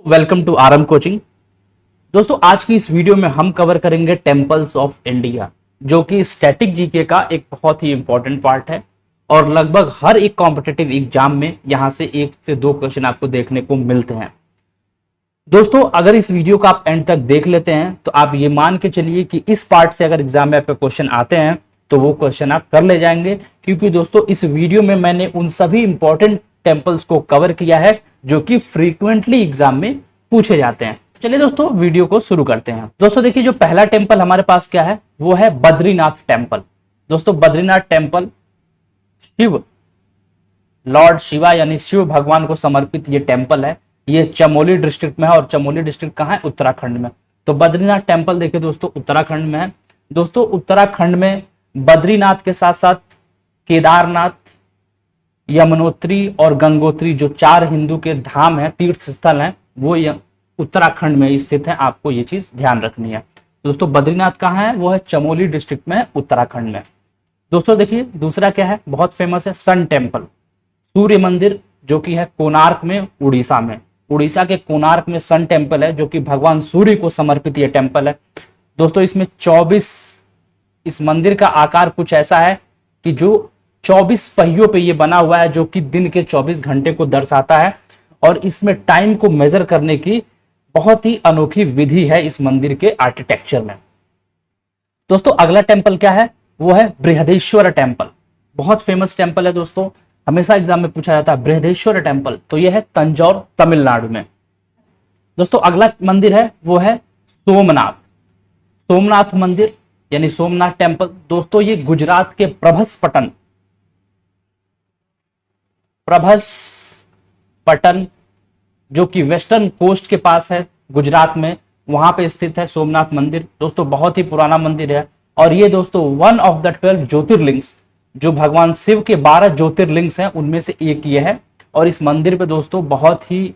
Welcome to RM coaching. दोस्तों आज की इस वीडियो में हम कवर करेंगे टेम्पल्स ऑफ इंडिया, जो कि स्टैटिक जीके का एक बहुत ही इंपॉर्टेंट पार्ट है और लगभग हर एक कॉम्पिटिटिव एग्जाम में यहां से 1 से 2 क्वेश्चन आपको देखने को मिलते हैं। दोस्तों अगर इस वीडियो का आप एंड तक देख लेते हैं तो आप ये मान के चलिए कि इस पार्ट से अगर एग्जाम में आपके क्वेश्चन आते हैं तो वो क्वेश्चन आप कर ले जाएंगे, क्योंकि दोस्तों इस वीडियो में मैंने उन सभी इंपॉर्टेंट टेम्पल्स को कवर किया है जो कि फ्रीक्वेंटली एग्जाम में पूछे जाते हैं। चलिए दोस्तों वीडियो को शुरू करते हैं। दोस्तों देखिए, जो पहला टेम्पल हमारे पास क्या है वो है बद्रीनाथ टेम्पल। दोस्तों बद्रीनाथ टेम्पल शिव, लॉर्ड शिवा यानी शिव भगवान को समर्पित ये टेम्पल है। ये चमोली डिस्ट्रिक्ट में है और चमोली डिस्ट्रिक्ट कहाँ है? उत्तराखंड में। तो बद्रीनाथ टेम्पल देखिए दोस्तों उत्तराखंड में है। दोस्तों उत्तराखंड में बद्रीनाथ के साथ साथ केदारनाथ, यमुनोत्री और गंगोत्री जो 4 हिंदू के धाम है, तीर्थ स्थल हैं, वो उत्तराखंड में स्थित है। आपको ये चीज ध्यान रखनी है। दोस्तों बद्रीनाथ कहाँ है? वो है चमोली डिस्ट्रिक्ट में, उत्तराखंड में। दोस्तों देखिए दूसरा क्या है, बहुत फेमस है, सन टेम्पल, सूर्य मंदिर, जो कि है कोणार्क में, उड़ीसा में। उड़ीसा के कोणार्क में सन टेम्पल है, जो कि भगवान सूर्य को समर्पित ये टेम्पल है। दोस्तों इसमें 24, इस मंदिर का आकार कुछ ऐसा है कि जो 24 पहियों पे ये बना हुआ है, जो कि दिन के 24 घंटे को दर्शाता है। और इसमें टाइम को मेजर करने की बहुत ही अनोखी विधि है इस मंदिर के आर्किटेक्चर में। दोस्तों अगला टेम्पल क्या है? वो है बृहदेश्वर टेम्पल। बहुत फेमस टेम्पल है दोस्तों, हमेशा एग्जाम में पूछा जाता है बृहदेश्वर टेम्पल। तो यह है तंजौर, तमिलनाडु में। दोस्तों अगला मंदिर है वो है सोमनाथ, सोमनाथ मंदिर यानी सोमनाथ टेम्पल। दोस्तों ये गुजरात के प्रभसपटन जो कि वेस्टर्न कोस्ट के पास है गुजरात में, वहां पे स्थित है सोमनाथ मंदिर। दोस्तों बहुत ही पुराना मंदिर है और ये दोस्तों वन ऑफ द 12 ज्योतिर्लिंग्स, जो भगवान शिव के 12 ज्योतिर्लिंग्स हैं उनमें से एक ये है। और इस मंदिर पे दोस्तों बहुत ही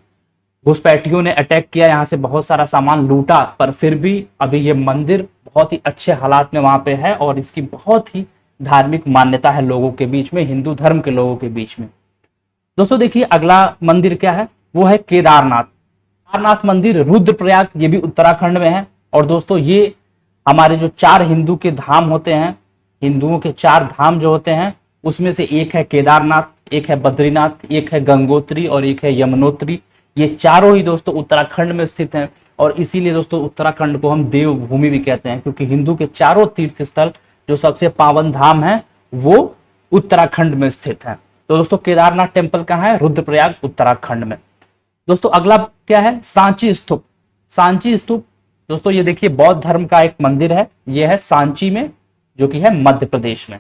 घुसपैठियों ने अटैक किया, यहाँ से बहुत सारा सामान लूटा, पर फिर भी अभी ये मंदिर बहुत ही अच्छे हालात में वहां पे है और इसकी बहुत ही धार्मिक मान्यता है लोगों के बीच में, हिंदू धर्म के लोगों के बीच में। दोस्तों देखिए अगला मंदिर क्या है, वो है केदारनाथ। केदारनाथ मंदिर रुद्रप्रयाग, ये भी उत्तराखंड में है। और दोस्तों ये हमारे जो 4 हिंदू के धाम होते हैं, हिंदुओं के 4 धाम जो होते हैं, उसमें से एक है केदारनाथ, एक है बद्रीनाथ, एक है गंगोत्री और एक है यमुनोत्री। ये चारों ही दोस्तों उत्तराखंड में स्थित हैं और इसीलिए दोस्तों उत्तराखंड को हम देवभूमि भी कहते हैं, क्योंकि हिंदू के चारों तीर्थ स्थल जो सबसे पावन धाम है वो उत्तराखंड में स्थित है। तो दोस्तों केदारनाथ टेम्पल कहाँ है? रुद्रप्रयाग, उत्तराखंड में। दोस्तों अगला क्या है? सांची स्तूप। सांची स्तूप दोस्तों ये देखिए बौद्ध धर्म का एक मंदिर है, ये है सांची में, जो कि है मध्य प्रदेश में।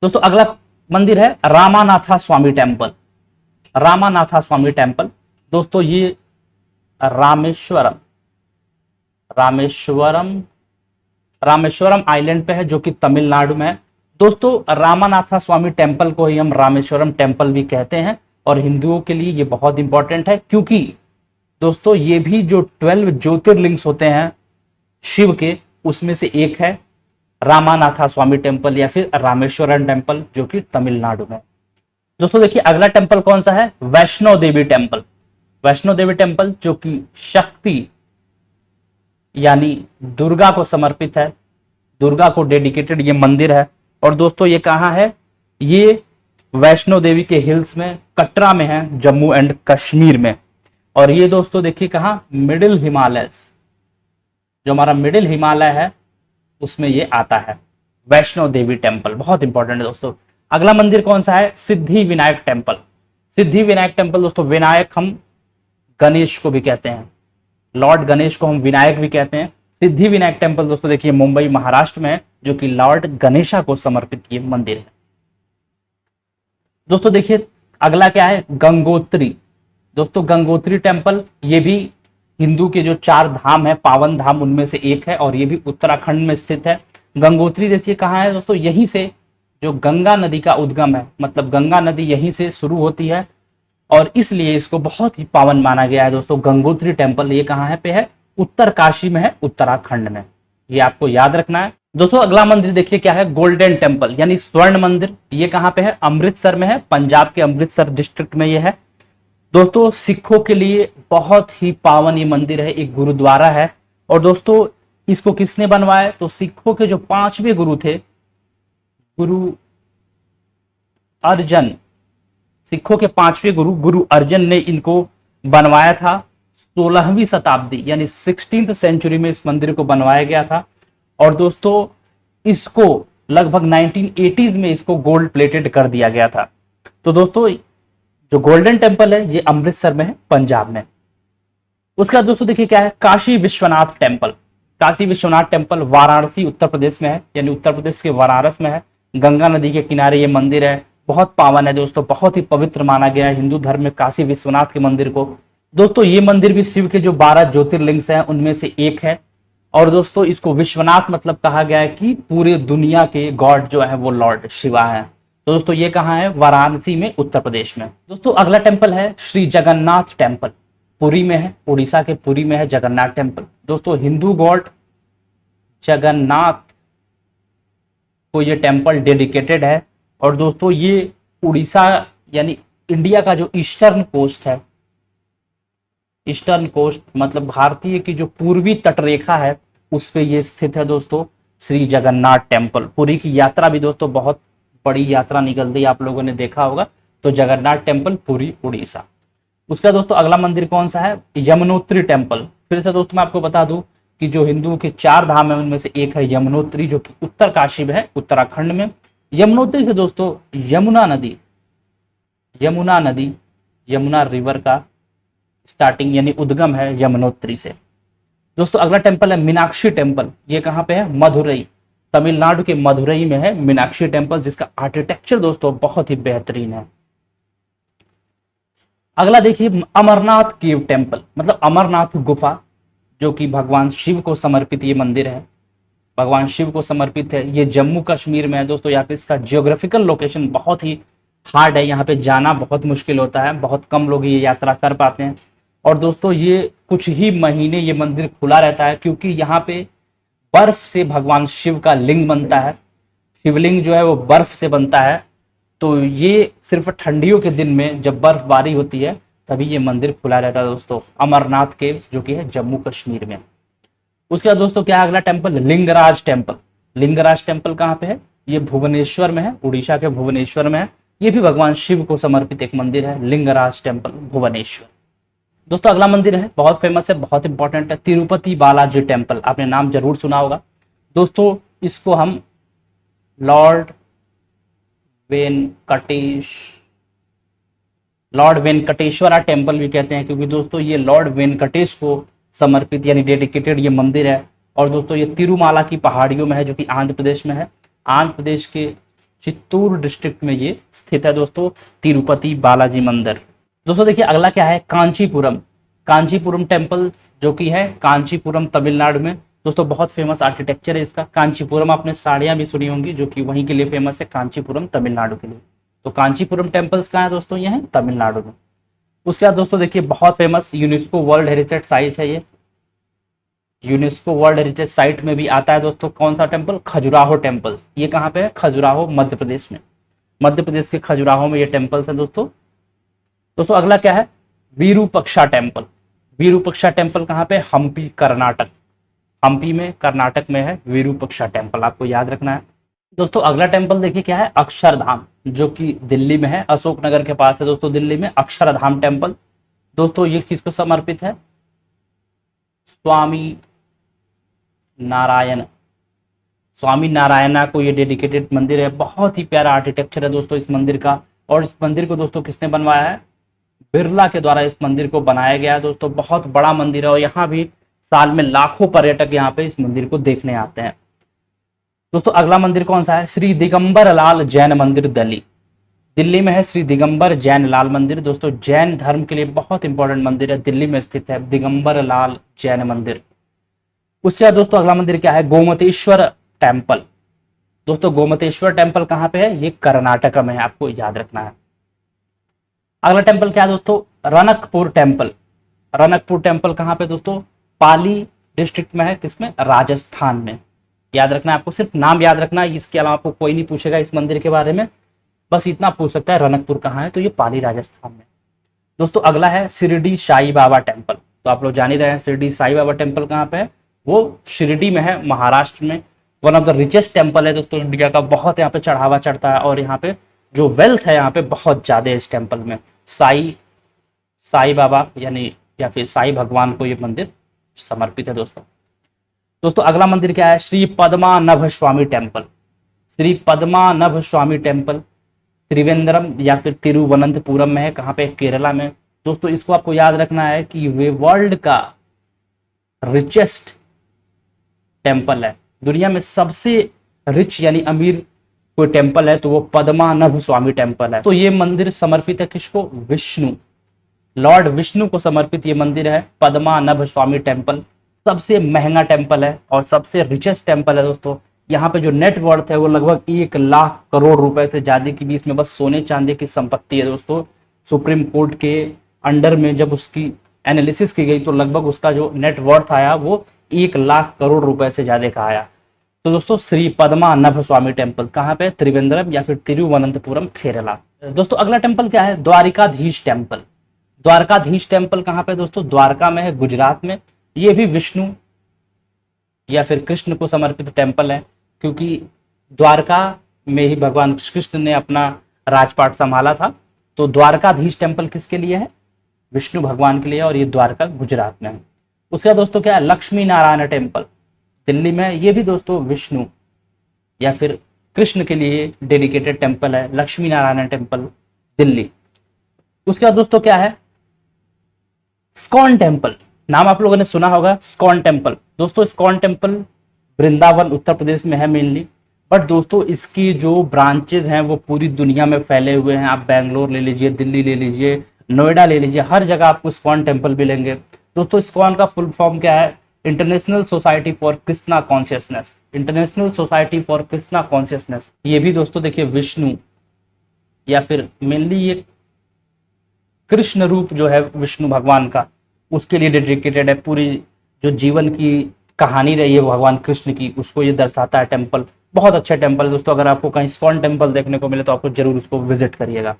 दोस्तों अगला मंदिर है रामानाथा स्वामी टेम्पल। रामानाथा स्वामी टेम्पल दोस्तों ये रामेश्वरम आइलैंड पे है, जो कि तमिलनाडु में है। दोस्तों रामानाथा स्वामी टेम्पल को ही हम रामेश्वरम टेम्पल भी कहते हैं और हिंदुओं के लिए ये बहुत इंपॉर्टेंट है, क्योंकि दोस्तों ये भी जो 12 ज्योतिर्लिंग्स होते हैं शिव के, उसमें से एक है रामानाथा स्वामी टेम्पल या फिर रामेश्वरम टेम्पल, जो कि तमिलनाडु में। दोस्तों देखिए अगला टेम्पल कौन सा है? वैष्णो देवी टेम्पल। वैष्णो देवी टेम्पल जो कि शक्ति यानी दुर्गा को समर्पित है, दुर्गा को डेडिकेटेड ये मंदिर है। और दोस्तों ये कहाँ है? ये वैष्णो देवी के हिल्स में, कटरा में है, जम्मू एंड कश्मीर में। और ये दोस्तों देखिए कहाँ? मिडिल हिमालय, जो हमारा मिडिल हिमालय है उसमें ये आता है वैष्णो देवी टेम्पल, बहुत इंपॉर्टेंट है दोस्तों। अगला मंदिर कौन सा है? सिद्धि विनायक टेम्पल। सिद्धि विनायक टेम्पल दोस्तों, विनायक हम गणेश को भी कहते हैं, लॉर्ड गणेश को हम विनायक भी कहते हैं। सिद्धि विनायक टेम्पल दोस्तों देखिए मुंबई महाराष्ट्र में है, जो कि लॉर्ड गणेशा को समर्पित ये मंदिर है। दोस्तों देखिए अगला क्या है? गंगोत्री। दोस्तों गंगोत्री टेम्पल ये भी हिंदू के जो 4 धाम है, पावन धाम, उनमें से एक है और ये भी उत्तराखंड में स्थित है। गंगोत्री देखिए कहाँ है दोस्तों? यहीं से जो गंगा नदी का उद्गम है, मतलब गंगा नदी यहीं से शुरू होती है और इसलिए इसको बहुत ही पावन माना गया है। दोस्तों गंगोत्री टेम्पल ये कहाँ है पे है? उत्तरकाशी में है, उत्तराखंड में। ये आपको याद रखना है। दोस्तों अगला मंदिर देखिए क्या है? गोल्डन टेम्पल यानी स्वर्ण मंदिर। ये कहाँ पे है? अमृतसर में है, पंजाब के अमृतसर डिस्ट्रिक्ट में ये है। दोस्तों सिखों के लिए बहुत ही पावन ये मंदिर है, एक गुरुद्वारा है। और दोस्तों इसको किसने बनवाया? तो सिखों के जो 5वें गुरु थे, गुरु अर्जन, सिखों के 5वें गुरु गुरु अर्जन ने इनको बनवाया था। 16वीं शताब्दी यानी 16th सेंचुरी में इस मंदिर को बनवाया गया था। और दोस्तों इसको लगभग 1980s में इसको गोल्ड प्लेटेड कर दिया गया था। तो दोस्तों जो गोल्डन टेम्पल है ये अमृतसर में है, पंजाब में। उसका दोस्तों देखिए क्या है, काशी विश्वनाथ टेम्पल। काशी विश्वनाथ टेम्पल वाराणसी उत्तर प्रदेश में है, यानी उत्तर प्रदेश के वाराणस में है। गंगा नदी के किनारे ये मंदिर है, बहुत पावन है दोस्तों, बहुत ही पवित्र माना गया है हिंदू धर्म में काशी विश्वनाथ के मंदिर को। दोस्तों ये मंदिर भी शिव के जो 12 ज्योतिर्लिंग हैं उनमें से एक है। और दोस्तों इसको विश्वनाथ मतलब कहा गया है कि पूरे दुनिया के गॉड जो है वो लॉर्ड शिवा है। तो दोस्तों ये कहाँ है? वाराणसी में, उत्तर प्रदेश में। दोस्तों अगला टेम्पल है श्री जगन्नाथ टेम्पल, पुरी में है, उड़ीसा के पुरी में है जगन्नाथ टेम्पल। दोस्तों हिंदू गॉड जगन्नाथ को ये टेम्पल डेडिकेटेड है। और दोस्तों ये उड़ीसा यानी इंडिया का जो ईस्टर्न कोस्ट है, ईस्टर्न कोस्ट मतलब भारतीय की जो पूर्वी तटरेखा है उस पे ये स्थित है दोस्तों श्री जगन्नाथ टेम्पल। पुरी की यात्रा भी दोस्तों बहुत बड़ी यात्रा निकलती है, आप लोगों ने देखा होगा। तो जगन्नाथ टेम्पल पुरी उड़ीसा। उसका दोस्तों अगला मंदिर कौन सा है? यमुनोत्री टेम्पल। फिर से दोस्तों मैं आपको बता दूं कि जो हिंदुओं के 4 धाम है उनमें से एक है यमुनोत्री, जो कि उत्तर काशी में है, उत्तराखंड में। यमुनोत्री से दोस्तों यमुना नदी, यमुना रिवर का स्टार्टिंग यानी उद्गम है यमुनोत्री से। दोस्तों अगला टेम्पल है मीनाक्षी टेम्पल। ये कहां पे है? मदुरई, तमिलनाडु के मदुरई में है मीनाक्षी टेम्पल, जिसका आर्किटेक्चर दोस्तों बहुत ही बेहतरीन है। अगला देखिए अमरनाथ केव टेम्पल, मतलब अमरनाथ गुफा, जो कि भगवान शिव को समर्पित ये मंदिर है, भगवान शिव को समर्पित है। ये जम्मू कश्मीर में है दोस्तों। यहाँ पे इसका जियोग्राफिकल लोकेशन बहुत ही हार्ड है, यहाँ पे जाना बहुत मुश्किल होता है, बहुत कम लोग ये यात्रा कर पाते हैं। और दोस्तों ये कुछ ही महीने ये मंदिर खुला रहता है, क्योंकि यहाँ पे बर्फ से भगवान शिव का लिंग बनता है। शिवलिंग जो है वो बर्फ से बनता है। तो ये सिर्फ ठंडियों के दिन में जब बर्फबारी होती है तभी ये मंदिर खुला रहता है दोस्तों, अमरनाथ केव, जो कि है जम्मू कश्मीर में। उसके बाद दोस्तों क्या है अगला temple? Lingaraj temple. Lingaraj temple कहाँ पे है? ये भुवनेश्वर में है, उड़ीसा के भुवनेश्वर में है। ये भी भगवान शिव को समर्पित एक मंदिर है, लिंगराज टेम्पल भुवनेश्वर। दोस्तों अगला मंदिर है, बहुत फेमस है, बहुत इंपॉर्टेंट है, तिरुपति बालाजी टेम्पल। आपने नाम जरूर सुना होगा दोस्तों। इसको हम लॉर्ड वेंकटेश्वरा टेम्पल भी कहते हैं, क्योंकि दोस्तों ये लॉर्ड वेंकटेश को समर्पित यानी डेडिकेटेड ये मंदिर है। और दोस्तों ये तिरुमाला की पहाड़ियों में है, जो कि आंध्र प्रदेश में है। आंध्र प्रदेश के चित्तूर डिस्ट्रिक्ट में ये स्थित है दोस्तों, तिरुपति बालाजी मंदिर। दोस्तों देखिए अगला क्या है? कांचीपुरम। कांचीपुरम टेम्पल, जो कि है कांचीपुरम तमिलनाडु में। दोस्तों बहुत फेमस आर्किटेक्चर है इसका। कांचीपुरम आपने साड़ियां भी सुनी होंगी, जो कि वहीं के लिए फेमस है, कांचीपुरम तमिलनाडु के लिए। तो कांचीपुरम टेम्पल्स कहाँ है दोस्तों? ये है तमिलनाडु में। उसके बाद दोस्तों देखिए बहुत famous UNESCO world heritage site है ये। यूनेस्को वर्ल्ड हेरिटेज साइट में भी आता है दोस्तों कौन सा टेम्पल? खजुराहो टेम्पल। ये कहाँ पे है? खजुराहो, मध्य प्रदेश में। मध्य प्रदेश के खजुराहो में ये टेम्पल्स है दोस्तों। दोस्तों अगला क्या है? विरूपक्षा टेम्पल। विरूपक्षा टेम्पल कहाँ पे? हम्पी, कर्नाटक। हम्पी में, कर्नाटक में है विरूपक्षा टेम्पल, आपको याद रखना है। दोस्तों अगला टेम्पल देखिए क्या है? अक्षरधाम, जो कि दिल्ली में है, अशोकनगर के पास है दोस्तों, दिल्ली में अक्षरधाम टेम्पल। दोस्तों ये किसको समर्पित है? स्वामी नारायणा को ये डेडिकेटेड मंदिर है। बहुत ही प्यारा आर्किटेक्चर है दोस्तों इस मंदिर का। और इस मंदिर को दोस्तों किसने बनवाया है? बिरला के द्वारा इस मंदिर को बनाया गया है दोस्तों। बहुत बड़ा मंदिर है और यहाँ भी साल में लाखों पर्यटक यहाँ पे इस मंदिर को देखने आते हैं। दोस्तों अगला मंदिर कौन सा है? श्री दिगंबर लाल जैन मंदिर, दिल्ली में है श्री दिगंबर जैन लाल मंदिर। दोस्तों जैन धर्म के लिए बहुत इंपॉर्टेंट मंदिर है, दिल्ली में स्थित है दिगंबर लाल जैन मंदिर। उसके बाद दोस्तों अगला मंदिर क्या है? गोमतेश्वर टेम्पल। दोस्तों गोमतेश्वर टेम्पल कहाँ पे है? ये कर्नाटक में है, आपको याद रखना है। अगला टेम्पल क्या है दोस्तों? रनकपुर टेम्पल। रनकपुर टेम्पल कहाँ पे दोस्तों? पाली डिस्ट्रिक्ट में है, किसमें? राजस्थान में। याद रखना है आपको, सिर्फ नाम याद रखना है, इसके अलावा आपको कोई नहीं पूछेगा इस मंदिर के बारे में, बस इतना पूछ सकता है रनकपुर कहाँ है, तो ये पाली राजस्थान में। दोस्तों अगला है शिरडी साई बाबा टेम्पल। तो आप लोग जान ही रहे हैं शिरडी साई बाबा टेम्पल कहाँ पे है, वो शिरडी में है, महाराष्ट्र में। One of the richest temple है दोस्तों इंडिया का, बहुत यहाँ पे चढ़ावा चढ़ता है और यहाँ पे जो वेल्थ है यहाँ पे बहुत ज्यादा है इस टेम्पल में। साई साई बाबा यानी या फिर साई भगवान को ये मंदिर समर्पित है दोस्तों। दोस्तों अगला मंदिर क्या है, श्री पद्मानभ स्वामी टेम्पल। श्री पद्मानभ स्वामी टेम्पल त्रिवेंद्रम या फिर तिरुवनंतपुरम में है, कहाँ पे, केरला में। दोस्तों इसको आपको याद रखना है कि वे वर्ल्ड का रिचेस्ट टेम्पल है, दुनिया में सबसे रिच यानी अमीर कोई टेम्पल है तो वो पद्मानभ स्वामी टेम्पल है। तो ये मंदिर समर्पित है किसको, विष्णु, लॉर्ड विष्णु को समर्पित ये मंदिर है पद्मानभ स्वामी टेम्पल। सबसे महंगा टेम्पल है और सबसे रिचेस्ट टेम्पल है दोस्तों। यहाँ पे जो नेट वर्थ है वो लगभग 1 लाख करोड़ रुपए से ज्यादा की भी इसमें बस सोने चांदी की संपत्ति है दोस्तों। सुप्रीम कोर्ट के अंडर में जब उसकी एनालिसिस की गई तो लगभग उसका जो नेट वर्थ आया वो 1 लाख करोड़ रुपए से ज्यादा का आया। तो दोस्तों श्री पद्मानभ स्वामी टेम्पल कहाँ पे, त्रिवेंद्रम या फिर तिरुवनंतपुरम, केरला। दोस्तों अगला टेम्पल क्या है, द्वारिकाधीश टेम्पल। द्वारकाधीश टेम्पल कहाँ पे दोस्तों, द्वारका में है, गुजरात में। ये भी विष्णु या फिर कृष्ण को समर्पित टेम्पल है, क्योंकि द्वारका में ही भगवान कृष्ण ने अपना राजपाट संभाला था। तो द्वारकाधीश टेम्पल किसके लिए है, विष्णु भगवान के लिए, और ये द्वारका गुजरात में है। उसका दोस्तों क्या है, लक्ष्मी नारायण टेम्पल, दिल्ली में। ये भी दोस्तों विष्णु या फिर कृष्ण के लिए डेडिकेटेड टेम्पल है, लक्ष्मी नारायण टेम्पल, दिल्ली। उसके बाद दोस्तों क्या है, स्कॉन टेम्पल, नाम आप लोगों ने सुना होगा, स्कॉन टेम्पल। दोस्तों स्कॉन टेम्पल वृंदावन उत्तर प्रदेश में है मेनली, बट दोस्तों इसकी जो ब्रांचेज हैं वो पूरी दुनिया में फैले हुए हैं। आप बैंगलोर ले लीजिए, दिल्ली ले लीजिए, नोएडा ले लीजिए, हर जगह आपको स्कॉन टेम्पल मिलेंगे। दोस्तों स्कॉन का फुल फॉर्म क्या है, international society for Krishna consciousness, international society for Krishna consciousness. ये भी दोस्तों देखिए विष्णु या फिर मेनली ये कृष्ण रूप जो है विष्णु भगवान का, उसके लिए डेडिकेटेड है। पूरी जो जीवन की कहानी रही है भगवान कृष्ण की, उसको ये दर्शाता है टेम्पल। बहुत अच्छा टेम्पल दोस्तों, अगर आपको कहीं स्कॉन टेम्पल देखने को मिले तो आपको जरूर उसको विजिट करिएगा।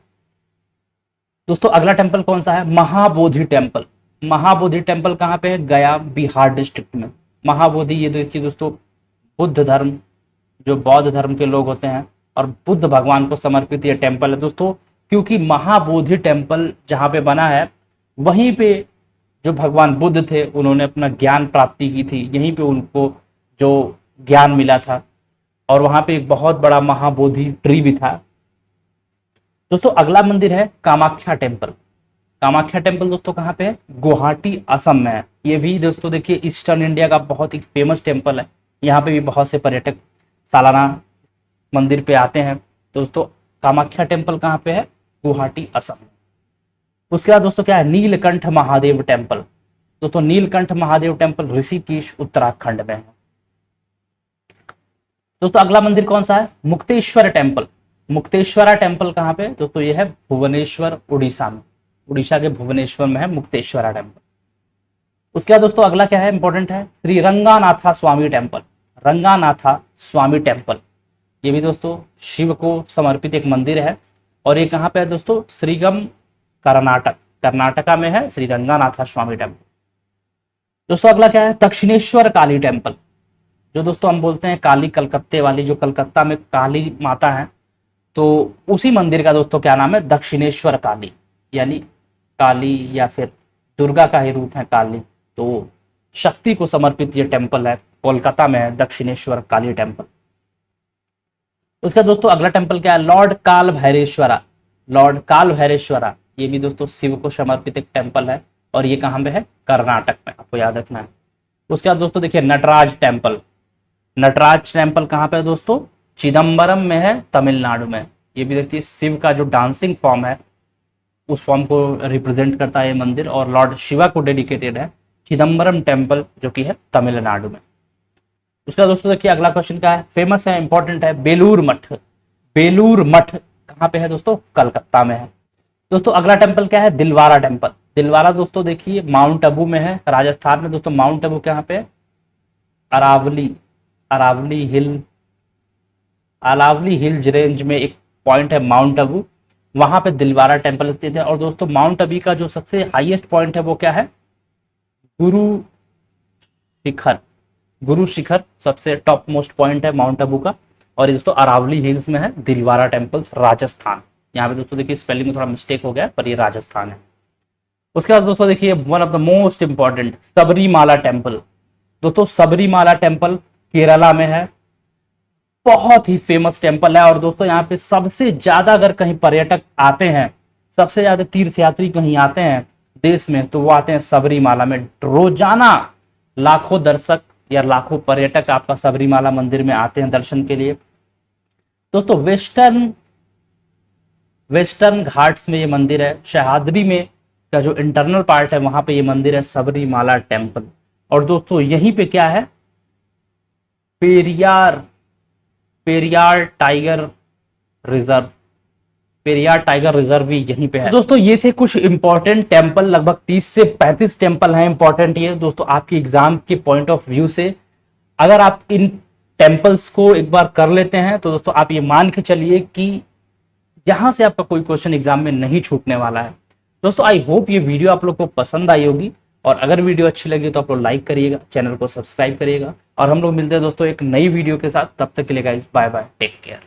दोस्तों अगला टेम्पल कौन सा है, महाबोधि टेम्पल। महाबोधि टेम्पल कहाँ पे है, गया, बिहार डिस्ट्रिक्ट में। महाबोधि ये देखिए दोस्तों, बुद्ध धर्म, जो बौद्ध धर्म के लोग होते हैं और बुद्ध भगवान को समर्पित ये टेम्पल है दोस्तों। क्योंकि महाबोधि टेम्पल जहाँ पे बना है वहीं पे जो भगवान बुद्ध थे उन्होंने अपना ज्ञान प्राप्ति की थी, यहीं पे उनको जो ज्ञान मिला था, और वहां पे एक बहुत बड़ा महाबोधि ट्री भी था। दोस्तों अगला मंदिर है कामाख्या टेम्पल। कामाख्या टेम्पल दोस्तों कहाँ पे है, गुवाहाटी असम में है। ये भी दोस्तों देखिए ईस्टर्न इंडिया का बहुत ही फेमस टेम्पल है, यहाँ पे भी बहुत से पर्यटक सालाना मंदिर पे आते हैं। दोस्तों कामाख्या टेम्पल कहाँ पे है, गुवाहाटी असम में। उसके बाद दोस्तों क्या है, नीलकंठ महादेव टेम्पल। दोस्तों नीलकंठ महादेव टेम्पल ऋषिकेश उत्तराखंड में है। दोस्तों अगला मंदिर कौन सा है, मुक्तेश्वर टेम्पल। मुक्तेश्वरा टेम्पल कहाँ पे दोस्तों, ये है भुवनेश्वर, उड़ीसा में। उड़ीसा के भुवनेश्वर में है मुक्तेश्वरा टेम्पल। उसके बाद दोस्तों अगला क्या है, इंपॉर्टेंट है, श्री रंगानाथा स्वामी टेम्पल। रंगानाथा स्वामी टेम्पल, ये भी दोस्तों शिव को समर्पित एक मंदिर है, और ये कहाँ पे है दोस्तों, श्रीगम, कर्नाटक, कर्नाटका में है श्री रंगानाथा स्वामी टेम्पल। दोस्तों अगला क्या है, दक्षिणेश्वर काली टेम्पल। जो दोस्तों हम बोलते हैं काली कलकत्ते वाली, जो कलकत्ता में काली माता है, तो उसी मंदिर का दोस्तों क्या नाम है, दक्षिणेश्वर काली, यानी काली या फिर दुर्गा का ही रूप है काली, तो शक्ति को समर्पित ये टेम्पल है, कोलकाता में है दक्षिणेश्वर काली टेम्पल। उसका दोस्तों अगला टेम्पल क्या है, लॉर्ड काल भैरेश्वरा। लॉर्ड काल भैरेश्वरा, ये भी दोस्तों शिव को समर्पित एक टेम्पल है, और ये कहाँ पे है, कर्नाटक में, आपको याद रखना है। उसके बाद दोस्तों देखिए नटराज टेम्पल। नटराज टेम्पल कहाँ पे है दोस्तों, चिदम्बरम में है, तमिलनाडु में। ये भी देखिए शिव का जो डांसिंग फॉर्म है उस फॉर्म को रिप्रेजेंट करता है ये मंदिर, और लॉर्ड शिवा को डेडिकेटेड है, चिदम्बरम टेम्पल, जो कि है तमिलनाडु में। उसका दोस्तों देखिए अगला क्वेश्चन क्या है, फेमस है, इंपॉर्टेंट है, बेलूर मठ। बेलूर मठ कहाँ पे है दोस्तों, कलकत्ता में है। दोस्तों अगला टेम्पल क्या है, दिलवारा टेम्पल। दिलवारा दोस्तों देखिए माउंट आबू में है, राजस्थान में। दोस्तों माउंट आबू कहाँ पे, अरावली, अरावली हिल, अरावली हिल्स रेंज में एक पॉइंट है माउंट आबू, वहां पे दिलवारा टेम्पल स्थित है। और दोस्तों माउंट आबू का जो सबसे हाईएस्ट पॉइंट है वो क्या है? गुरु शिखर। गुरु शिखर सबसे टॉप मोस्ट पॉइंट है माउंट आबू का। और ये दोस्तों अरावली हिल्स में है दिलवारा टेम्पल्स, राजस्थान। यहाँ पे दोस्तों देखिए स्पेलिंग में थोड़ा मिस्टेक हो गया, पर ये राजस्थान है। उसके बाद दोस्तों देखिए one of the most important Sabarimala temple. दोस्तों सबरीमाला टेम्पल केरला में है, बहुत ही फेमस टेम्पल है। और दोस्तों यहाँ पे सबसे ज्यादा अगर कहीं पर्यटक आते हैं, सबसे ज्यादा तीर्थयात्री कहीं आते हैं देश में, तो वो आते हैं सबरीमाला में। रोजाना लाखों दर्शक या लाखों पर्यटक आपका सबरीमाला मंदिर में आते हैं दर्शन के लिए। दोस्तों वेस्टर्न घाट्स में ये मंदिर है। सह्याद्री में का जो इंटरनल पार्ट है वहां पे ये मंदिर है सबरीमाला टेम्पल। और दोस्तों यहीं पे क्या है? Periyar tiger reserve. Periyar tiger reserve भी यहीं पे है। तो दोस्तों ये थे कुछ इंपॉर्टेंट टेम्पल, लगभग 30 से 35 टेम्पल हैं इंपॉर्टेंट। ये दोस्तों आपके एग्जाम के पॉइंट ऑफ व्यू से अगर आप इन टेम्पल्स को एक बार कर लेते हैं तो दोस्तों आप ये मान के चलिए कि यहां से आपका कोई क्वेश्चन एग्जाम में नहीं छूटने वाला है। दोस्तों आई होप ये वीडियो आप लोग को पसंद आई होगी, और अगर वीडियो अच्छी लगी तो आप लोग लाइक करिएगा, चैनल को सब्सक्राइब करिएगा। और हम लोग मिलते हैं दोस्तों एक नई वीडियो के साथ। तब तक के लिए guys bye bye, take care.